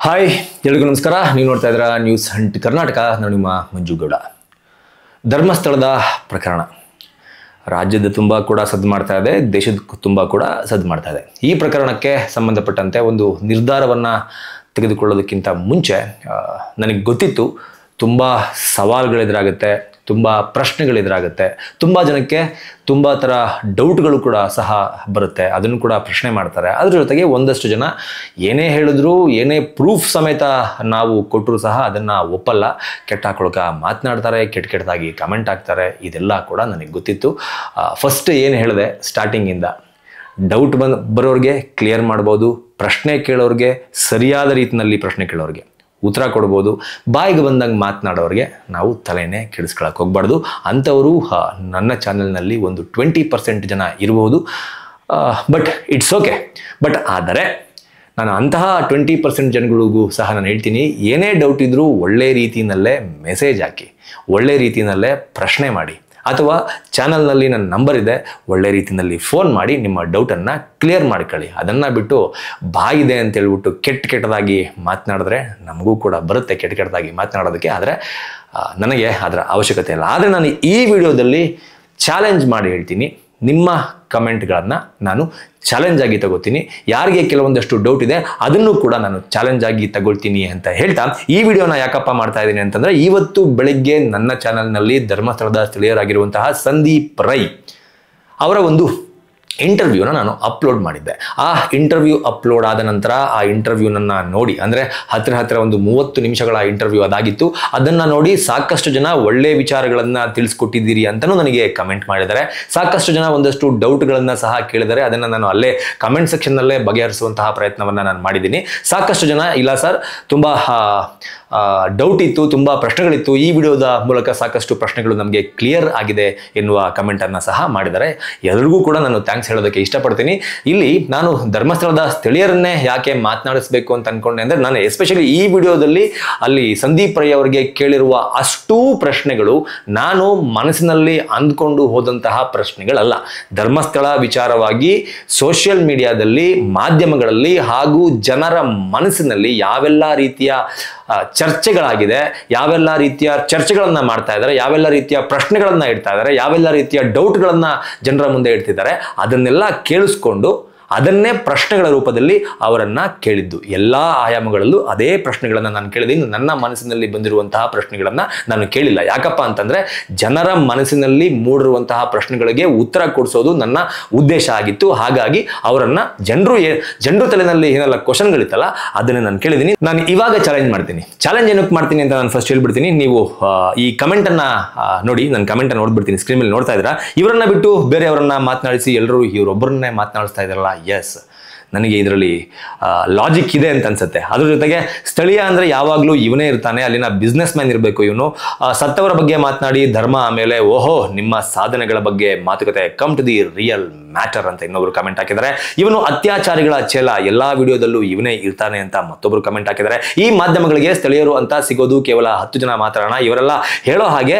Hi ಎಲ್ರಿಗೂ ನಮಸ್ಕಾರ. ನೀವು ನೋಡ್ತಾ ಇದ್ದೀರಾ ನ್ಯೂಸ್ ಹಂಟ್ ಕರ್ನಾಟಕ. ನಾನು ನಿಮ್ಮ ಮಂಜುಗೌಡ. ಧರ್ಮಸ್ಥಳದ ಪ್ರಕರಣ ರಾಜ್ಯದ ತುಂಬ ಕೂಡ ಸದ್ದು ಮಾಡ್ತಾ ಇದೆ, ದೇಶದ ತುಂಬ ಕೂಡ ಸದ್ದು ಮಾಡ್ತಾ ಇದೆ. ಈ ಪ್ರಕರಣಕ್ಕೆ ಸಂಬಂಧಪಟ್ಟಂತೆ ಒಂದು ನಿರ್ಧಾರವನ್ನು ತೆಗೆದುಕೊಳ್ಳೋದಕ್ಕಿಂತ ಮುಂಚೆ ನನಗೆ ಗೊತ್ತಿತ್ತು ತುಂಬ ಸವಾಲುಗಳೆದುರಾಗುತ್ತೆ, ತುಂಬ ಪ್ರಶ್ನೆಗಳೆದುರಾಗುತ್ತೆ, ತುಂಬ ಜನಕ್ಕೆ ತುಂಬ ಥರ ಡೌಟ್ಗಳು ಕೂಡ ಸಹ ಬರುತ್ತೆ, ಅದನ್ನು ಕೂಡ ಪ್ರಶ್ನೆ ಮಾಡ್ತಾರೆ. ಅದ್ರ ಜೊತೆಗೆ ಒಂದಷ್ಟು ಜನ ಏನೇ ಹೇಳಿದ್ರು, ಏನೇ ಪ್ರೂಫ್ ಸಮೇತ ನಾವು ಕೊಟ್ಟರು ಸಹ ಅದನ್ನು ಒಪ್ಪಲ್ಲ, ಕೆಟ್ಟ ಹಾಕೊಳಕ ಮಾತನಾಡ್ತಾರೆ, ಕೆಟ್ಟದಾಗಿ ಕಮೆಂಟ್ ಹಾಕ್ತಾರೆ. ಇದೆಲ್ಲ ಕೂಡ ನನಗೆ ಗೊತ್ತಿತ್ತು. ಫಸ್ಟ್ ಏನು ಹೇಳಿದೆ, ಸ್ಟಾರ್ಟಿಂಗಿಂದ ಡೌಟ್ ಬರೋರಿಗೆ ಕ್ಲಿಯರ್ ಮಾಡ್ಬೋದು, ಪ್ರಶ್ನೆ ಕೇಳೋರಿಗೆ ಸರಿಯಾದ ರೀತಿಯಲ್ಲಿ ಪ್ರಶ್ನೆ ಕೇಳೋರಿಗೆ ಉತ್ತರ ಕೊಡ್ಬೋದು, ಬಾಯಿಗೆ ಬಂದಂಗೆ ಮಾತನಾಡೋರಿಗೆ ನಾವು ತಲೆನೇ ಕೆಡಿಸ್ಕೊಳಕ್ಕೆ ಹೋಗ್ಬಾರ್ದು. ಅಂಥವರು ನನ್ನ ಚಾನಲ್ನಲ್ಲಿ ಒಂದು 20% ಜನ ಇರಬಹುದು. But it's okay. ಬಟ್ ಆದರೆ ನಾನು ಅಂತಹ 20% ಜನಗಳಿಗೂ ಸಹ ನಾನು ಹೇಳ್ತೀನಿ, ಏನೇ ಡೌಟ್ ಇದ್ದರೂ ಒಳ್ಳೆ ರೀತಿಯಲ್ಲೇ ಮೆಸೇಜ್ ಹಾಕಿ, ಒಳ್ಳೆ ರೀತಿಯಲ್ಲೇ ಪ್ರಶ್ನೆ ಮಾಡಿ, ಅಥವಾ ಚಾನಲ್ನಲ್ಲಿ ನನ್ನ ನಂಬರ್ ಇದೆ, ಒಳ್ಳೆ ರೀತಿಯಲ್ಲಿ ಫೋನ್ ಮಾಡಿ ನಿಮ್ಮ ಡೌಟನ್ನು ಕ್ಲಿಯರ್ ಮಾಡ್ಕೊಳ್ಳಿ. ಅದನ್ನು ಬಿಟ್ಟು ಬಾಯಿದೆ ಅಂತ ಹೇಳ್ಬಿಟ್ಟು ಕೆಟ್ಟದಾಗಿ ಮಾತನಾಡಿದ್ರೆ ನಮಗೂ ಕೂಡ ಬರುತ್ತೆ ಕೆಟ್ಟದಾಗಿ ಮಾತನಾಡೋದಕ್ಕೆ. ಆದರೆ ನನಗೆ ಅದರ ಅವಶ್ಯಕತೆ ಇಲ್ಲ. ಆದರೆ ನಾನು ಈ ವಿಡಿಯೋದಲ್ಲಿ ಚಾಲೆಂಜ್ ಮಾಡಿ ಹೇಳ್ತೀನಿ, ನಿಮ್ಮ ಕಮೆಂಟ್ಗಳನ್ನು ನಾನು ಚಾಲೆಂಜ್ ಆಗಿ ತಗೋತೀನಿ. ಯಾರಿಗೆ ಕೆಲವೊಂದಷ್ಟು ಡೌಟ್ ಇದೆ ಅದನ್ನು ಕೂಡ ನಾನು ಚಾಲೆಂಜ್ ಆಗಿ ತಗೊಳ್ತೀನಿ ಅಂತ ಹೇಳ್ತಾ ಈ ವಿಡಿಯೋನ ಯಾಕಪ್ಪ ಮಾಡ್ತಾ ಇದ್ದೀನಿ ಅಂತಂದರೆ, ಇವತ್ತು ಬೆಳಗ್ಗೆ ನನ್ನ ಚಾನಲ್ನಲ್ಲಿ ಧರ್ಮಸ್ಥಳದ ಸ್ಥಳೀಯರಾಗಿರುವಂತಹ ಸಂದೀಪ್ ರೈ ಅವರ ಒಂದು ಇಂಟರ್ವ್ಯೂನ ನಾನು ಅಪ್ಲೋಡ್ ಮಾಡಿದ್ದೆ. ಆ ಇಂಟರ್ವ್ಯೂ ಅಪ್ಲೋಡ್ ಆದ ನಂತರ ಆ ಇಂಟರ್ವ್ಯೂನನ್ನು ನೋಡಿ, ಅಂದರೆ ಹತ್ತಿರ ಒಂದು 30 ನಿಮಿಷಗಳ ಇಂಟರ್ವ್ಯೂ ಅದಾಗಿತ್ತು. ಅದನ್ನು ನೋಡಿ ಸಾಕಷ್ಟು ಜನ ಒಳ್ಳೆ ವಿಚಾರಗಳನ್ನು ತಿಳಿಸ್ಕೊಟ್ಟಿದ್ದೀರಿ ಅಂತಲೂ ನನಗೆ ಕಮೆಂಟ್ ಮಾಡಿದ್ದಾರೆ. ಸಾಕಷ್ಟು ಜನ ಒಂದಷ್ಟು ಡೌಟ್ಗಳನ್ನು ಸಹ ಕೇಳಿದ್ದಾರೆ. ಅದನ್ನು ನಾನು ಅಲ್ಲೇ ಕಮೆಂಟ್ ಸೆಕ್ಷನ್ನಲ್ಲೇ ಬಗೆಹರಿಸುವಂತಹ ಪ್ರಯತ್ನವನ್ನು ನಾನು ಮಾಡಿದ್ದೀನಿ. ಸಾಕಷ್ಟು ಜನ ಇಲ್ಲ ಸರ್, ತುಂಬ ಡೌಟ್ ಇತ್ತು, ತುಂಬ ಪ್ರಶ್ನೆಗಳಿತ್ತು, ಈ ವಿಡಿಯೋದ ಮೂಲಕ ಸಾಕಷ್ಟು ಪ್ರಶ್ನೆಗಳು ನಮಗೆ ಕ್ಲಿಯರ್ ಆಗಿದೆ ಎನ್ನುವ ಕಮೆಂಟನ್ನು ಸಹ ಮಾಡಿದ್ದಾರೆ. ಎಲ್ಲರಿಗೂ ಕೂಡ ನಾನು ಥ್ಯಾಂಕ್ಸ್ ಹೇಳೋದಕ್ಕೆ ಇಷ್ಟಪಡ್ತೀನಿ. ಇಲ್ಲಿ ನಾನು ಧರ್ಮಸ್ಥಳದ ಸ್ಥಳೀಯರನ್ನೇ ಯಾಕೆ ಮಾತನಾಡಿಸಬೇಕು ಅಂತ ಅನ್ಕೊಂಡೆ ಅಂದರೆ, ನಾನು ಎಸ್ಪೆಷಲಿ ಈ ವಿಡಿಯೋದಲ್ಲಿ ಅಲ್ಲಿ ಸಂದೀಪ್ ರೈ ಅವರಿಗೆ ಕೇಳಿರುವ ಅಷ್ಟೂ ಪ್ರಶ್ನೆಗಳು ನಾನು ಮನಸ್ಸಿನಲ್ಲಿ ಅಂದ್ಕೊಂಡು ಹೋದಂತಹ ಪ್ರಶ್ನೆಗಳಲ್ಲ. ಧರ್ಮಸ್ಥಳ ವಿಚಾರವಾಗಿ ಸೋಷಿಯಲ್ ಮೀಡಿಯಾದಲ್ಲಿ, ಮಾಧ್ಯಮಗಳಲ್ಲಿ ಹಾಗೂ ಜನರ ಮನಸ್ಸಿನಲ್ಲಿ ಯಾವೆಲ್ಲ ರೀತಿಯ ಚರ್ಚೆಗಳಾಗಿದೆ, ಯಾವೆಲ್ಲ ರೀತಿಯ ಚರ್ಚೆಗಳನ್ನು ಮಾಡ್ತಾ ಇದ್ದಾರೆ, ಯಾವೆಲ್ಲ ರೀತಿಯ ಪ್ರಶ್ನೆಗಳನ್ನು ಇಡ್ತಾ ಇದ್ದಾರೆ, ಯಾವೆಲ್ಲ ರೀತಿಯ ಡೌಟ್ಗಳನ್ನು ಜನರ ಮುಂದೆ ಇಡ್ತಿದ್ದಾರೆ, ಅದನ್ನೆಲ್ಲ ಕೇಳಿಸ್ಕೊಂಡು ಅದನ್ನೇ ಪ್ರಶ್ನೆಗಳ ರೂಪದಲ್ಲಿ ಅವರನ್ನು ಕೇಳಿದ್ದು. ಎಲ್ಲ ಆಯಾಮಗಳಲ್ಲೂ ಅದೇ ಪ್ರಶ್ನೆಗಳನ್ನು ನಾನು ಕೇಳಿದ್ದೀನಿ. ನನ್ನ ಮನಸ್ಸಿನಲ್ಲಿ ಬಂದಿರುವಂತಹ ಪ್ರಶ್ನೆಗಳನ್ನು ನಾನು ಕೇಳಿಲ್ಲ. ಯಾಕಪ್ಪ ಅಂತಂದರೆ, ಜನರ ಮನಸ್ಸಿನಲ್ಲಿ ಮೂಡಿರುವಂತಹ ಪ್ರಶ್ನೆಗಳಿಗೆ ಉತ್ತರ ಕೊಡಿಸೋದು ನನ್ನ ಉದ್ದೇಶ ಆಗಿತ್ತು. ಹಾಗಾಗಿ ಅವರನ್ನು ಜನರು ತಲೆಯಲ್ಲಿ ಏನೆಲ್ಲ ಕ್ವಶನ್ಗಳಿತ್ತಲ್ಲ ಅದನ್ನೇ ನಾನು ಕೇಳಿದ್ದೀನಿ. ನಾನು ಇವಾಗ ಚಾಲೆಂಜ್ ಮಾಡ್ತೀನಿ. ಚಾಲೆಂಜ್ ಏನಕ್ಕೆ ಮಾಡ್ತೀನಿ ಅಂತ ನಾನು ಫಸ್ಟ್ ಹೇಳ್ಬಿಡ್ತೀನಿ. ನೀವು ಈ ಕಮೆಂಟನ್ನು ನೋಡಿ, ನಾನು ಕಮೆಂಟನ್ನು ನೋಡ್ಬಿಡ್ತೀನಿ, ಸ್ಕ್ರೀನ್ ಮೇಲೆ ನೋಡ್ತಾ ಇದ್ದೀರಾ. ಇವರನ್ನ ಬಿಟ್ಟು ಬೇರೆಯವರನ್ನ ಮಾತನಾಡಿಸಿ ಎಲ್ಲರೂ ಇವರೊಬ್ಬರನ್ನೇ ಮಾತನಾಡಿಸ್ತಾ ಇದ್ದಾರಲ್ಲ. ಎಸ್, ನನಗೆ ಇದರಲ್ಲಿ ಲಾಜಿಕ್ ಇದೆ ಅಂತ ಅನ್ಸುತ್ತೆ. ಅದ್ರ ಜೊತೆಗೆ ಸ್ಥಳೀಯ ಅಂದರೆ ಯಾವಾಗಲೂ ಇವನೇ ಇರ್ತಾನೆ, ಅಲ್ಲಿನ ಬಿಸ್ನೆಸ್ ಮ್ಯಾನ್ ಇರಬೇಕು ಇವನು. ಸತ್ತವರ ಬಗ್ಗೆ ಮಾತನಾಡಿ ಧರ್ಮ, ಆಮೇಲೆ ಓಹೋ ನಿಮ್ಮ ಸಾಧನೆಗಳ ಬಗ್ಗೆ ಮಾತುಕತೆ, come to the real matter ಅಂತ ಇನ್ನೊಬ್ರು ಕಮೆಂಟ್ ಹಾಕಿದ್ದಾರೆ. ಇವನು ಅತ್ಯಾಚಾರಿಗಳ ಚೇಲ, ಎಲ್ಲ ವಿಡಿಯೋದಲ್ಲೂ ಇವನೇ ಇರ್ತಾನೆ ಅಂತ ಮತ್ತೊಬ್ರು ಕಮೆಂಟ್ ಹಾಕಿದ್ದಾರೆ. ಈ ಮಾಧ್ಯಮಗಳಿಗೆ ಸ್ಥಳೀಯರು ಅಂತ ಸಿಗೋದು ಕೇವಲ 10 ಜನ ಮಾತ್ರಣ. ಇವರೆಲ್ಲ ಹೇಳೋ ಹಾಗೆ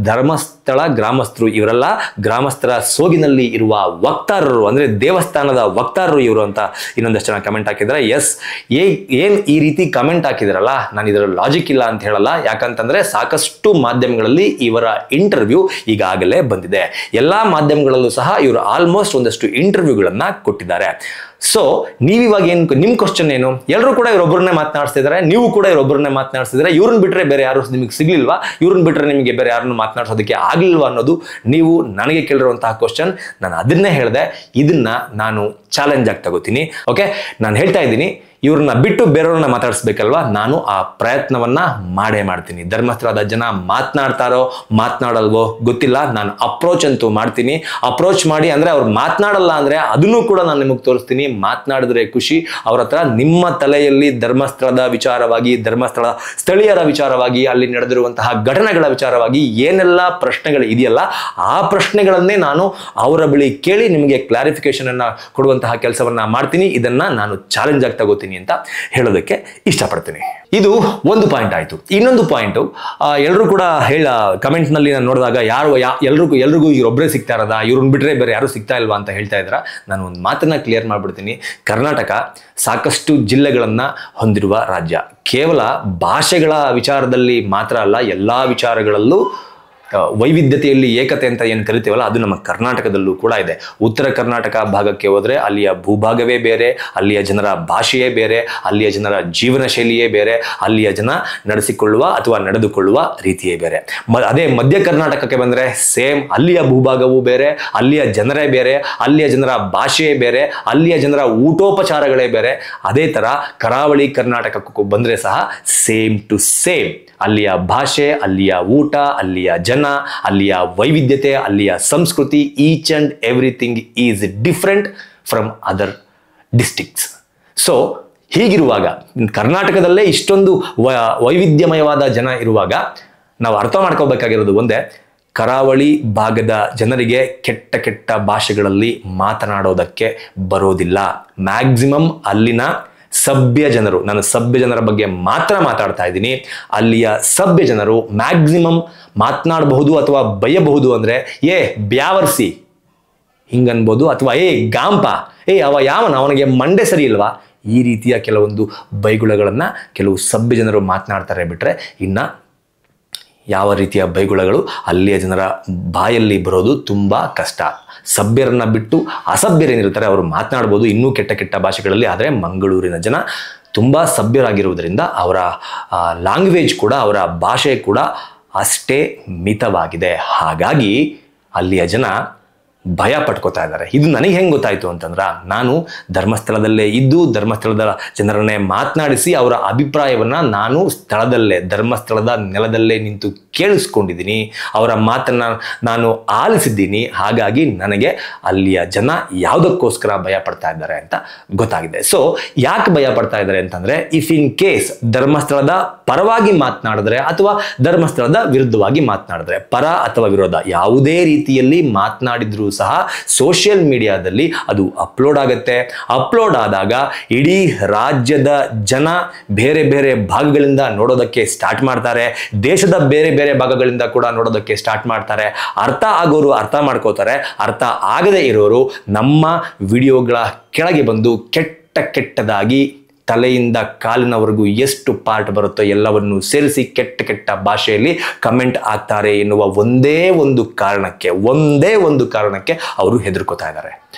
ಧರ್ಮಸ್ಥಳ ಗ್ರಾಮಸ್ಥರು ಇವರೆಲ್ಲ, ಗ್ರಾಮಸ್ಥರ ಸೋಗಿನಲ್ಲಿ ಇರುವ ವಕ್ತಾರರು, ಅಂದರೆ ದೇವಸ್ಥಾನದ ವಕ್ತಾರರು ಇವರು ಅಂತ ಇನ್ನೊಂದಷ್ಟು ಜನ ಕಮೆಂಟ್ ಹಾಕಿದ್ದಾರೆ. ಎಸ್, ಏನ್ ಈ ರೀತಿ ಕಮೆಂಟ್ ಹಾಕಿದ್ರಲ್ಲ, ನಾನು ಇದರ ಲಾಜಿಕ್ ಇಲ್ಲ ಅಂತ ಹೇಳಲ್ಲ. ಯಾಕಂತಂದ್ರೆ ಸಾಕಷ್ಟು ಮಾಧ್ಯಮಗಳಲ್ಲಿ ಇವರ ಇಂಟರ್ವ್ಯೂ ಈಗಾಗಲೇ ಬಂದಿದೆ. ಎಲ್ಲಾ ಮಾಧ್ಯಮಗಳಲ್ಲೂ ಸಹ ಇವರು ಆಲ್ಮೋಸ್ಟ್ ಒಂದಷ್ಟು ಇಂಟರ್ವ್ಯೂಗಳನ್ನ ಕೊಟ್ಟಿದ್ದಾರೆ. ಸೊ ನೀವಿವಾಗ ನಿಮ್ಮ ಕ್ವಶನ್ ಏನು? ಎಲ್ಲರೂ ಕೂಡ ಇವರೊಬ್ಬರನ್ನೇ ಮಾತನಾಡ್ತಿದ್ದಾರೆ, ನೀವು ಕೂಡ ಇವರೊಬ್ಬರನ್ನೇ ಮಾತನಾಡ್ತಿದ್ದಾರೆ. ಇವ್ರನ್ನ ಬಿಟ್ಟರೆ ಬೇರೆ ಯಾರು ನಿಮಗೆ ಸಿಗ್ಲಿಲ್ವಾ? ಇವ್ರನ್ನ ಬಿಟ್ಟರೆ ನಿಮಗೆ ಬೇರೆ ಯಾರನ್ನು ಮಾತನಾಡ್ಸೋದಕ್ಕೆ ಆಗ್ಲಿಲ್ವಾ ಅನ್ನೋದು ನೀವು ನನಗೆ ಕೇಳಿರುವಂತಹ ಕ್ವಶನ್. ನಾನು ಅದನ್ನೇ ಹೇಳಿದೆ, ಇದನ್ನ ನಾನು ಚಾಲೆಂಜ್ ಆಗಿ ತಗೋತೀನಿ. ಓಕೆ, ನಾನು ಹೇಳ್ತಾ ಇದ್ದೀನಿ, ಇವ್ರನ್ನ ಬಿಟ್ಟು ಬೇರೆಯವ್ರನ್ನ ಮಾತಾಡಿಸ್ಬೇಕಲ್ವಾ, ನಾನು ಆ ಪ್ರಯತ್ನವನ್ನ ಮಾಡೇ ಮಾಡ್ತೀನಿ. ಧರ್ಮಸ್ಥಳದ ಜನ ಮಾತನಾಡ್ತಾರೋ ಮಾತನಾಡಲ್ವೋ ಗೊತ್ತಿಲ್ಲ, ನಾನು ಅಪ್ರೋಚ್ ಅಂತೂ ಮಾಡ್ತೀನಿ. ಅಪ್ರೋಚ್ ಮಾಡಿ, ಅಂದರೆ ಅವ್ರು ಮಾತನಾಡಲ್ಲ ಅಂದರೆ ಅದನ್ನು ಕೂಡ ನಾನು ನಿಮಗೆ ತೋರಿಸ್ತೀನಿ. ಮಾತನಾಡಿದ್ರೆ ಖುಷಿ. ಅವ್ರ ಹತ್ರ ನಿಮ್ಮ ತಲೆಯಲ್ಲಿ ಧರ್ಮಸ್ಥಳದ ವಿಚಾರವಾಗಿ, ಧರ್ಮಸ್ಥಳ ಸ್ಥಳೀಯರ ವಿಚಾರವಾಗಿ, ಅಲ್ಲಿ ನಡೆದಿರುವಂತಹ ಘಟನೆಗಳ ವಿಚಾರವಾಗಿ ಏನೆಲ್ಲ ಪ್ರಶ್ನೆಗಳು ಇದೆಯಲ್ಲ, ಆ ಪ್ರಶ್ನೆಗಳನ್ನೇ ನಾನು ಅವರ ಬಳಿ ಕೇಳಿ ನಿಮಗೆ ಕ್ಲಾರಿಫಿಕೇಶನ್ ಅನ್ನ ಕೊಡುವಂತಹ ಕೆಲಸವನ್ನ ಮಾಡ್ತೀನಿ. ಇದನ್ನ ನಾನು ಚಾಲೆಂಜ್ ಆಗಿ ತಗೋತೀನಿ ಅಂತ ಹೇಳೋದಕ್ಕೆ ಇಷ್ಟಪಡ್ತೀನಿ. ಇದು ಒಂದು ಪಾಯಿಂಟ್ ಆಯಿತು. ಇನ್ನೊಂದು ಪಾಯಿಂಟು, ಎಲ್ಲರೂ ಕೂಡ ಕಮೆಂಟ್ನಲ್ಲಿ ನಾನು ನೋಡಿದಾಗ ಎಲ್ರಿಗೂ ಇವರೊಬ್ಬರೇ ಸಿಗ್ತಾ ಇರೋದ, ಇವ್ರನ್ನ ಬಿಟ್ಟರೆ ಬೇರೆ ಯಾರೂ ಸಿಗ್ತಾ ಇಲ್ವಾ ಅಂತ ಹೇಳ್ತಾ ಇದ್ದಾರೆ. ನಾನು ಒಂದು ಮಾತನ್ನು ಕ್ಲಿಯರ್ ಮಾಡಿಬಿಡ್ತೀನಿ. ಕರ್ನಾಟಕ ಸಾಕಷ್ಟು ಜಿಲ್ಲೆಗಳನ್ನು ಹೊಂದಿರುವ ರಾಜ್ಯ. ಕೇವಲ ಭಾಷೆಗಳ ವಿಚಾರದಲ್ಲಿ ಮಾತ್ರ ಅಲ್ಲ, ಎಲ್ಲ ವಿಚಾರಗಳಲ್ಲೂ ವೈವಿಧ್ಯತೆಯಲ್ಲಿ ಏಕತೆ ಅಂತ ಏನು ಕರಿತೀವಲ್ಲ, ಅದು ನಮ್ಮ ಕರ್ನಾಟಕದಲ್ಲೂ ಕೂಡ ಇದೆ. ಉತ್ತರ ಕರ್ನಾಟಕ ಭಾಗಕ್ಕೆ ಹೋದರೆ ಅಲ್ಲಿಯ ಭೂಭಾಗವೇ ಬೇರೆ, ಅಲ್ಲಿಯ ಜನರ ಭಾಷೆಯೇ ಬೇರೆ, ಅಲ್ಲಿಯ ಜನರ ಜೀವನ ಶೈಲಿಯೇ ಬೇರೆ, ಅಲ್ಲಿಯ ಜನ ನಡೆಸಿಕೊಳ್ಳುವ ಅಥವಾ ನಡೆದುಕೊಳ್ಳುವ ರೀತಿಯೇ ಬೇರೆ. ಅದೇ ಮಧ್ಯ ಕರ್ನಾಟಕಕ್ಕೆ ಬಂದರೆ ಸೇಮ್, ಅಲ್ಲಿಯ ಭೂಭಾಗವೂ ಬೇರೆ, ಅಲ್ಲಿಯ ಜನರೇ ಬೇರೆ, ಅಲ್ಲಿಯ ಜನರ ಭಾಷೆಯೇ ಬೇರೆ, ಅಲ್ಲಿಯ ಜನರ ಊಟೋಪಚಾರಗಳೇ ಬೇರೆ. ಅದೇ ಥರ ಕರಾವಳಿ ಕರ್ನಾಟಕಕ್ಕೂ ಬಂದರೆ ಸಹ ಸೇಮ್ ಟು ಸೇಮ್. ಅಲ್ಲಿಯ ಭಾಷೆ, ಅಲ್ಲಿಯ ಊಟ, ಅಲ್ಲಿಯ ಜನ, ಅಲ್ಲಿಯ ವೈವಿಧ್ಯತೆ, ಅಲ್ಲಿಯ ಸಂಸ್ಕೃತಿ, each and everything is different from other districts. So ಹೀಗಿರುವಾಗ ಕರ್ನಾಟಕದಲ್ಲೇ ಇಷ್ಟೊಂದು ವೈವಿಧ್ಯಮಯವಾದ ಜನ ಇರುವಾಗ ನಾವು ಅರ್ಥ ಮಾಡ್ಕೋಬೇಕಾಗಿರೋದು ಒಂದೇ, ಕರಾವಳಿ ಭಾಗದ ಜನರಿಗೆ ಕೆಟ್ಟ ಕೆಟ್ಟ ಭಾಷೆಗಳಲ್ಲಿ ಮಾತನಾಡೋದಕ್ಕೆ ಬರೋದಿಲ್ಲ. ಮ್ಯಾಕ್ಸಿಮಮ್ ಅಲ್ಲಿನ ಸಭ್ಯ ಜನರು, ನಾನು ಸಭ್ಯ ಜನರ ಬಗ್ಗೆ ಮಾತ್ರ ಮಾತಾಡ್ತಾ ಇದ್ದೀನಿ, ಅಲ್ಲಿಯ ಸಭ್ಯ ಜನರು ಮ್ಯಾಕ್ಸಿಮಮ್ ಮಾತನಾಡಬಹುದು ಅಥವಾ ಬೈಯಬಹುದು ಅಂದರೆ ಬ್ಯಾವರ್ಸಿ ಹಿಂಗನ್ಬೋದು, ಅಥವಾ ಗಾಂಪ, ಅವನಿಗೆ ಮಂಡೆ ಸರಿ ಇಲ್ವಾ, ಈ ರೀತಿಯ ಕೆಲವೊಂದು ಬೈಗುಳಗಳನ್ನು ಕೆಲವು ಸಭ್ಯ ಜನರು ಮಾತನಾಡ್ತಾರೆ. ಬಿಟ್ಟರೆ ಇನ್ನು ಯಾವ ರೀತಿಯ ಬೈಗುಳಗಳು ಅಲ್ಲಿಯ ಜನರ ಬಾಯಲ್ಲಿ ಬರೋದು ತುಂಬ ಕಷ್ಟ. ಸಭ್ಯರನ್ನು ಬಿಟ್ಟು ಅಸಭ್ಯರೇನಿರ್ತಾರೆ ಅವರು ಮಾತನಾಡ್ಬೋದು ಇನ್ನೂ ಕೆಟ್ಟ ಕೆಟ್ಟ ಭಾಷೆಗಳಲ್ಲಿ. ಆದರೆ ಮಂಗಳೂರಿನ ಜನ ತುಂಬ ಸಭ್ಯರಾಗಿರುವುದರಿಂದ ಅವರ ಲ್ಯಾಂಗ್ವೇಜ್ ಕೂಡ, ಅವರ ಭಾಷೆ ಕೂಡ ಅಷ್ಟೇ ಮಿತವಾಗಿದೆ. ಹಾಗಾಗಿ ಅಲ್ಲಿಯ ಜನ ಭಯ ಪಟ್ಕೋತಾ ಇದ್ದಾರೆ. ಇದು ನನಗೆ ಹೆಂಗೆ ಗೊತ್ತಾಯಿತು ಅಂತಂದ್ರೆ, ನಾನು ಧರ್ಮಸ್ಥಳದಲ್ಲೇ ಇದ್ದು ಧರ್ಮಸ್ಥಳದ ಜನರನ್ನೇ ಮಾತನಾಡಿಸಿ ಅವರ ಅಭಿಪ್ರಾಯವನ್ನು ನಾನು ಧರ್ಮಸ್ಥಳದ ನೆಲದಲ್ಲೇ ನಿಂತು ಕೇಳಿಸ್ಕೊಂಡಿದ್ದೀನಿ, ಅವರ ಮಾತನ್ನು ನಾನು ಆಲಿಸಿದ್ದೀನಿ. ಹಾಗಾಗಿ ನನಗೆ ಅಲ್ಲಿಯ ಜನ ಯಾವುದಕ್ಕೋಸ್ಕರ ಭಯ ಪಡ್ತಾ ಇದ್ದಾರೆ ಅಂತ ಗೊತ್ತಾಗಿದೆ. ಸೊ ಯಾಕೆ ಭಯ ಪಡ್ತಾ ಇದ್ದಾರೆ ಅಂತಂದರೆ, ಇಫ್ ಇನ್ ಕೇಸ್ ಧರ್ಮಸ್ಥಳದ ಪರವಾಗಿ ಮಾತನಾಡಿದ್ರೆ ಅಥವಾ ಧರ್ಮಸ್ಥಳದ ವಿರುದ್ಧವಾಗಿ ಮಾತನಾಡಿದ್ರೆ, ಪರ ಅಥವಾ ವಿರೋಧ ಯಾವುದೇ ರೀತಿಯಲ್ಲಿ ಮಾತನಾಡಿದ್ರು ಸಹ ಸೋಷಿಯಲ್ ಮೀಡಿಯಾದಲ್ಲಿ ಅದು ಅಪ್ಲೋಡ್ ಆಗುತ್ತೆ. ಅಪ್ಲೋಡ್ ಆದಾಗ ಇಡೀ ರಾಜ್ಯದ ಜನ ಬೇರೆ ಬೇರೆ ಭಾಗಗಳಿಂದ ನೋಡೋದಕ್ಕೆ ಸ್ಟಾರ್ಟ್ ಮಾಡ್ತಾರೆ, ದೇಶದ ಬೇರೆ ಬೇರೆ ಭಾಗಗಳಿಂದ ಕೂಡ ನೋಡೋದಕ್ಕೆ ಸ್ಟಾರ್ಟ್ ಮಾಡ್ತಾರೆ. ಅರ್ಥ ಆಗೋರು ಅರ್ಥ ಮಾಡ್ಕೋತಾರೆ, ಅರ್ಥ ಆಗದೇ ಇರೋರು ನಮ್ಮ ವಿಡಿಯೋಗಳ ಕೆಳಗೆ ಬಂದು ಕೆಟ್ಟದಾಗಿ ತಲೆಯಿಂದ ಕಾಲಿನವರೆಗೂ ಎಷ್ಟು ಪಾರ್ಟ್ ಬರುತ್ತೋ ಎಲ್ಲವನ್ನು ಸೇರಿಸಿ ಕೆಟ್ಟ ಕೆಟ್ಟ ಭಾಷೆಯಲ್ಲಿ ಕಮೆಂಟ್ ಆಗ್ತಾರೆ ಎನ್ನುವ ಒಂದೇ ಒಂದು ಕಾರಣಕ್ಕೆ ಅವರು ಹೆದರ್ಕೋತಾ ಇದ್ದಾರೆ.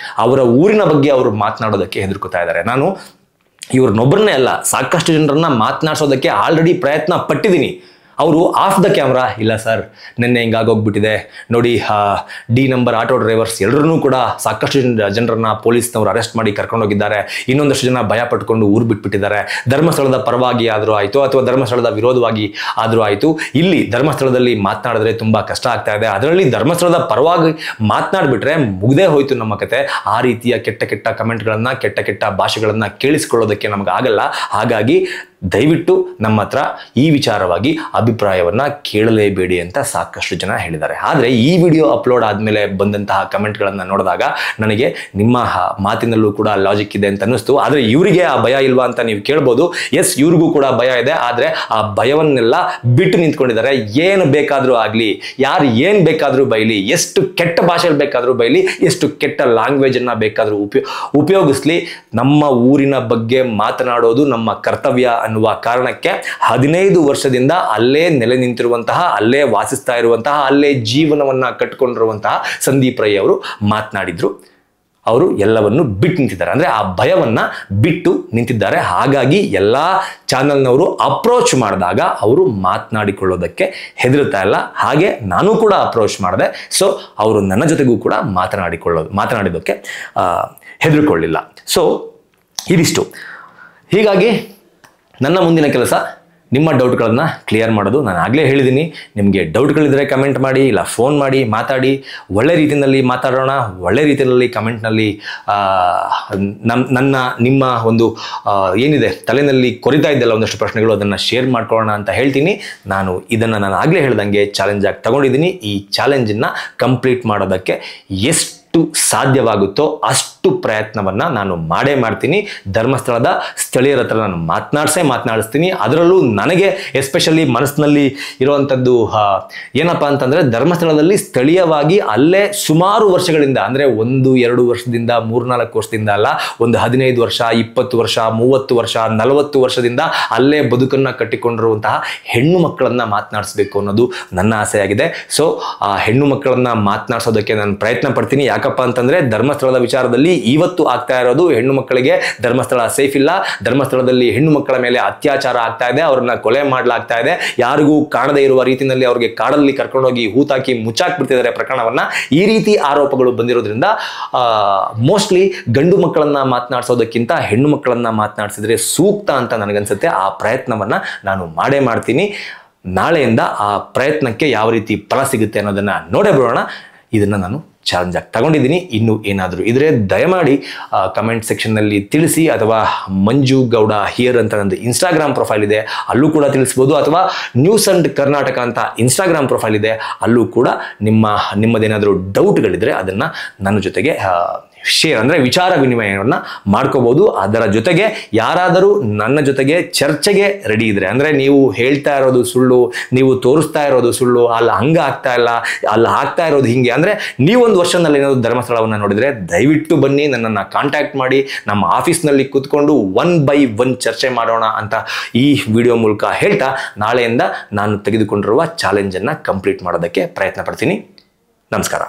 ಅವರ ಊರಿನ ಬಗ್ಗೆ ಅವರು ಮಾತನಾಡೋದಕ್ಕೆ ಹೆದರ್ಕೋತಾ ಇದ್ದಾರೆ. ನಾನು ಇವ್ರನ್ನೊಬ್ಬರನ್ನೇ ಅಲ್ಲ, ಸಾಕಷ್ಟು ಜನರನ್ನ ಮಾತನಾಡಿಸೋದಕ್ಕೆ ಆಲ್ರೆಡಿ ಪ್ರಯತ್ನ ಪಟ್ಟಿದ್ದೀನಿ. ಅವರು ಆಫ್ ದ ಕ್ಯಾಮ್ರಾ, ಇಲ್ಲ ಸರ್ ನಿನ್ನೆ ಹಿಂಗಾಗೋಗ್ಬಿಟ್ಟಿದೆ ನೋಡಿ, ಡಿ ನಂಬರ್ ಆಟೋ ಡ್ರೈವರ್ಸ್ ಎಲ್ಲರೂ ಕೂಡ ಸಾಕಷ್ಟು ಜನರನ್ನ ಪೊಲೀಸ್ನವರು ಅರೆಸ್ಟ್ ಮಾಡಿ ಕರ್ಕೊಂಡೋಗಿದ್ದಾರೆ, ಇನ್ನೊಂದಷ್ಟು ಜನ ಭಯ ಪಟ್ಕೊಂಡು ಊರು ಬಿಟ್ಬಿಟ್ಟಿದ್ದಾರೆ. ಧರ್ಮಸ್ಥಳದ ಪರವಾಗಿ ಆದರೂ ಆಯಿತು ಅಥವಾ ಧರ್ಮಸ್ಥಳದ ವಿರೋಧವಾಗಿ ಆದರೂ ಆಯಿತು, ಇಲ್ಲಿ ಧರ್ಮಸ್ಥಳದಲ್ಲಿ ಮಾತನಾಡಿದ್ರೆ ತುಂಬ ಕಷ್ಟ ಆಗ್ತಾ ಇದೆ, ಅದರಲ್ಲಿ ಧರ್ಮಸ್ಥಳದ ಪರವಾಗಿ ಮಾತನಾಡಿಬಿಟ್ರೆ ಮುಗ್ದೇ ಹೋಯ್ತು ನಮ್ಮ ಕತೆ. ಆ ರೀತಿಯ ಕೆಟ್ಟ ಕೆಟ್ಟ ಕಮೆಂಟ್ಗಳನ್ನು, ಕೆಟ್ಟ ಕೆಟ್ಟ ಭಾಷೆಗಳನ್ನು ಕೇಳಿಸ್ಕೊಳ್ಳೋದಕ್ಕೆ ನಮಗಾಗಲ್ಲ. ಹಾಗಾಗಿ ದಯವಿಟ್ಟು ನಮ್ಮ ಹತ್ರ ಈ ವಿಚಾರವಾಗಿ ಅಭಿಪ್ರಾಯವನ್ನು ಕೇಳಲೇಬೇಡಿ ಅಂತ ಸಾಕಷ್ಟು ಜನ ಹೇಳಿದ್ದಾರೆ. ಆದರೆ ಈ ವಿಡಿಯೋ ಅಪ್ಲೋಡ್ ಆದಮೇಲೆ ಬಂದಂತಹ ಕಮೆಂಟ್ಗಳನ್ನು ನೋಡಿದಾಗ ನನಗೆ ನಿಮ್ಮ ಮಾತಿನಲ್ಲೂ ಕೂಡ ಲಾಜಿಕ್ ಇದೆ ಅಂತ ಅನ್ನಿಸ್ತು. ಆದರೆ ಇವರಿಗೆ ಆ ಭಯ ಇಲ್ವಾ ಅಂತ ನೀವು ಕೇಳ್ಬೋದು. ಎಸ್, ಇವ್ರಿಗೂ ಕೂಡ ಭಯ ಇದೆ, ಆದರೆ ಆ ಭಯವನ್ನೆಲ್ಲ ಬಿಟ್ಟು ನಿಂತ್ಕೊಂಡಿದ್ದಾರೆ. ಏನು ಬೇಕಾದರೂ ಆಗಲಿ, ಯಾರು ಏನು ಬೇಕಾದರೂ ಬೈಲಿ, ಎಷ್ಟು ಕೆಟ್ಟ ಭಾಷೆಯಲ್ಲಿ ಬೇಕಾದರೂ ಬೈಲಿ, ಎಷ್ಟು ಕೆಟ್ಟ ಲ್ಯಾಂಗ್ವೇಜನ್ನು ಬೇಕಾದರೂ ಉಪಯೋಗಿಸ್ಲಿ, ನಮ್ಮ ಊರಿನ ಬಗ್ಗೆ ಮಾತನಾಡೋದು ನಮ್ಮ ಕರ್ತವ್ಯ ಅನ್ನುವ ಕಾರಣಕ್ಕೆ 15 ವರ್ಷದಿಂದ ಅಲ್ಲೇ ನೆಲೆ ನಿಂತಿರುವಂತಹ, ಅಲ್ಲೇ ವಾಸಿಸ್ತಾ ಇರುವಂತಹ, ಅಲ್ಲೇ ಜೀವನವನ್ನ ಕಟ್ಟಿಕೊಂಡಿರುವಂತಹ ಸಂದೀಪ್ ರೈ ಅವರು ಮಾತನಾಡಿದ್ರು. ಅವರು ಎಲ್ಲವನ್ನು ಬಿಟ್ಟು ನಿಂತಿದ್ದಾರೆ, ಅಂದರೆ ಆ ಭಯವನ್ನ ಬಿಟ್ಟು ನಿಂತಿದ್ದಾರೆ. ಹಾಗಾಗಿ ಎಲ್ಲ ಚಾನಲ್ನವರು ಅಪ್ರೋಚ್ ಮಾಡಿದಾಗ ಅವರು ಮಾತನಾಡಿಕೊಳ್ಳೋದಕ್ಕೆ ಹೆದರುತ್ತಾ ಇಲ್ಲ. ಹಾಗೆ ನಾನು ಕೂಡ ಅಪ್ರೋಚ್ ಮಾಡಿದೆ. ಸೊ ಅವರು ನನ್ನ ಜೊತೆಗೂ ಕೂಡ ಮಾತನಾಡಿದ್ದಕ್ಕೆ ಹೆದರಿಕೊಳ್ಳಿಲ್ಲ. ಸೊ ಇದಿಷ್ಟು. ಹೀಗಾಗಿ ನನ್ನ ಮುಂದಿನ ಕೆಲಸ ನಿಮ್ಮ ಡೌಟ್ಗಳನ್ನು ಕ್ಲಿಯರ್ ಮಾಡೋದು. ನಾನು ಆಗಲೇ ಹೇಳಿದ್ದೀನಿ, ನಿಮಗೆ ಡೌಟ್ಗಳಿದ್ದರೆ ಕಮೆಂಟ್ ಮಾಡಿ, ಇಲ್ಲ ಫೋನ್ ಮಾಡಿ ಮಾತಾಡಿ. ಒಳ್ಳೆ ರೀತಿಯಲ್ಲಿ ಮಾತಾಡೋಣ, ಒಳ್ಳೆ ರೀತಿಯಲ್ಲಿ ಕಮೆಂಟ್ನಲ್ಲಿ ನಿಮ್ಮ ಒಂದು ಏನಿದೆ ತಲೆಯಲ್ಲಿ ಕೊರಿತಾ ಇದ್ದಲ್ಲ ಒಂದಷ್ಟು ಪ್ರಶ್ನೆಗಳು, ಅದನ್ನು ಶೇರ್ ಮಾಡ್ಕೊಳ್ಳೋಣ ಅಂತ ಹೇಳ್ತೀನಿ. ನಾನು ಆಗಲೇ ಹೇಳ್ದಂಗೆ ಚಾಲೆಂಜ್ ಆಗಿ ತಗೊಂಡಿದ್ದೀನಿ. ಈ ಚಾಲೆಂಜನ್ನು ಕಂಪ್ಲೀಟ್ ಮಾಡೋದಕ್ಕೆ ಎಷ್ಟು ಸಾಧ್ಯವಾಗುತ್ತೋ ಅಷ್ಟು ಪ್ರಯತ್ನವನ್ನು ನಾನು ಮಾಡೇ ಮಾಡ್ತೀನಿ. ಧರ್ಮಸ್ಥಳದ ಸ್ಥಳೀಯರ ಹತ್ರ ನಾನು ಮಾತನಾಡಿಸ್ತೀನಿ. ಅದರಲ್ಲೂ ನನಗೆ ಎಸ್ಪೆಷಲಿ ಮನಸ್ಸಿನಲ್ಲಿ ಇರುವಂಥದ್ದು ಏನಪ್ಪ ಅಂತಂದರೆ, ಧರ್ಮಸ್ಥಳದಲ್ಲಿ ಸ್ಥಳೀಯವಾಗಿ ಅಲ್ಲೇ ಸುಮಾರು ವರ್ಷಗಳಿಂದ, ಅಂದರೆ 1-2 ವರ್ಷದಿಂದ 3-4 ವರ್ಷದಿಂದ ಅಲ್ಲ, ಒಂದು 15 ವರ್ಷ 20 ವರ್ಷ 30 ವರ್ಷ 40 ವರ್ಷದಿಂದ ಅಲ್ಲೇ ಬದುಕನ್ನು ಕಟ್ಟಿಕೊಂಡಿರುವಂತಹ ಹೆಣ್ಣು ಮಕ್ಕಳನ್ನು ಮಾತನಾಡಿಸ್ಬೇಕು ಅನ್ನೋದು ನನ್ನ ಆಸೆಯಾಗಿದೆ. ಸೊ ಆ ಹೆಣ್ಣು ಮಕ್ಕಳನ್ನು ಮಾತನಾಡಿಸೋದಕ್ಕೆ ನಾನು ಪ್ರಯತ್ನ ಪಡ್ತೀನಿ. ಯಾಕಪ್ಪ ಅಂತಂದರೆ, ಧರ್ಮಸ್ಥಳದ ವಿಚಾರದಲ್ಲಿ ಇವತ್ತು ಆಗ್ತಾ ಇರೋದು, ಹೆಣ್ಣು ಮಕ್ಕಳಿಗೆ ಧರ್ಮಸ್ಥಳ ಸೇಫ್ ಇಲ್ಲ, ಧರ್ಮಸ್ಥಳದಲ್ಲಿ ಹೆಣ್ಣು ಮಕ್ಕಳ ಮೇಲೆ ಅತ್ಯಾಚಾರ ಆಗ್ತಾ ಇದೆ, ಅವ್ರನ್ನ ಕೊಲೆ ಮಾಡಲಾಗ್ತಾ ಇದೆ, ಯಾರಿಗೂ ಕಾಣದೇ ಇರುವ ರೀತಿಯಲ್ಲಿ ಅವ್ರಿಗೆ ಕಾಡಲ್ಲಿ ಕರ್ಕೊಂಡೋಗಿ ಹೂತಾಕಿ ಮುಚ್ಚಾಕ್ಬಿಡ್ತಿದ್ದಾರೆ ಪ್ರಕರಣವನ್ನ. ಈ ರೀತಿ ಆರೋಪಗಳು ಬಂದಿರೋದ್ರಿಂದ ಮೋಸ್ಟ್ಲಿ ಗಂಡು ಮಕ್ಕಳನ್ನ ಮಾತನಾಡಿಸೋದಕ್ಕಿಂತ ಹೆಣ್ಣು ಮಕ್ಕಳನ್ನ ಮಾತನಾಡಿಸಿದ್ರೆ ಸೂಕ್ತ ಅಂತ ನನಗನ್ಸುತ್ತೆ. ಆ ಪ್ರಯತ್ನವನ್ನ ನಾನು ಮಾಡೇ ಮಾಡ್ತೀನಿ. ನಾಳೆಯಿಂದ ಆ ಪ್ರಯತ್ನಕ್ಕೆ ಯಾವ ರೀತಿ ಫಲ ಸಿಗುತ್ತೆ ಅನ್ನೋದನ್ನ ನೋಡೇ ಬಿಡೋಣ. ಇದನ್ನು ನಾನು ಚಾಲೆಂಜ್ ಆಗಿ ತಗೊಂಡಿದ್ದೀನಿ. ಇನ್ನು ಏನಾದರೂ ಇದ್ರೆ ದಯಮಾಡಿ ಕಮೆಂಟ್ ಸೆಕ್ಷನ್ನಲ್ಲಿ ತಿಳಿಸಿ, ಅಥವಾ ಮಂಜು ಗೌಡ ಹಿಯರ್ ಅಂತ ನಂದು ಇನ್ಸ್ಟಾಗ್ರಾಮ್ ಪ್ರೊಫೈಲ್ ಇದೆ, ಅಲ್ಲೂ ಕೂಡ ತಿಳಿಸ್ಬೋದು, ಅಥವಾ ನ್ಯೂಸ್ ಅಂಡ್ ಕರ್ನಾಟಕ ಅಂತ ಇನ್ಸ್ಟಾಗ್ರಾಮ್ ಪ್ರೊಫೈಲ್ ಇದೆ, ಅಲ್ಲೂ ಕೂಡ ನಿಮ್ಮದೇನಾದರೂ ಡೌಟ್ಗಳಿದ್ರೆ ಅದನ್ನು ನನ್ನ ಜೊತೆಗೆ ಶೇರ್, ಅಂದರೆ ವಿಚಾರ ವಿನಿಮಯವನ್ನು ಮಾಡ್ಕೋಬೋದು. ಅದರ ಜೊತೆಗೆ ಯಾರಾದರೂ ನನ್ನ ಜೊತೆಗೆ ಚರ್ಚೆಗೆ ರೆಡಿ ಇದ್ರೆ, ಅಂದರೆ ನೀವು ಹೇಳ್ತಾ ಇರೋದು ಸುಳ್ಳು, ನೀವು ತೋರಿಸ್ತಾ ಇರೋದು ಸುಳ್ಳು, ಅಲ್ಲಿ ಹಂಗೆ ಆಗ್ತಾ ಇಲ್ಲ, ಅಲ್ಲಿ ಆಗ್ತಾ ಇರೋದು ಹಿಂಗೆ, ಅಂದರೆ ನೀವೊಂದು ವರ್ಷನಲ್ಲಿ ಏನಾದರೂ ಧರ್ಮಸ್ಥಳವನ್ನು ನೋಡಿದರೆ ದಯವಿಟ್ಟು ಬನ್ನಿ, ನನ್ನನ್ನು ಕಾಂಟ್ಯಾಕ್ಟ್ ಮಾಡಿ, ನಮ್ಮ ಆಫೀಸ್ನಲ್ಲಿ ಕೂತ್ಕೊಂಡು 1 by 1 ಚರ್ಚೆ ಮಾಡೋಣ ಅಂತ ಈ ವಿಡಿಯೋ ಮೂಲಕ ಹೇಳ್ತಾ, ನಾಳೆಯಿಂದ ನಾನು ತೆಗೆದುಕೊಂಡಿರುವ ಚಾಲೆಂಜನ್ನು ಕಂಪ್ಲೀಟ್ ಮಾಡೋದಕ್ಕೆ ಪ್ರಯತ್ನ ಪಡ್ತೀನಿ. ನಮಸ್ಕಾರ.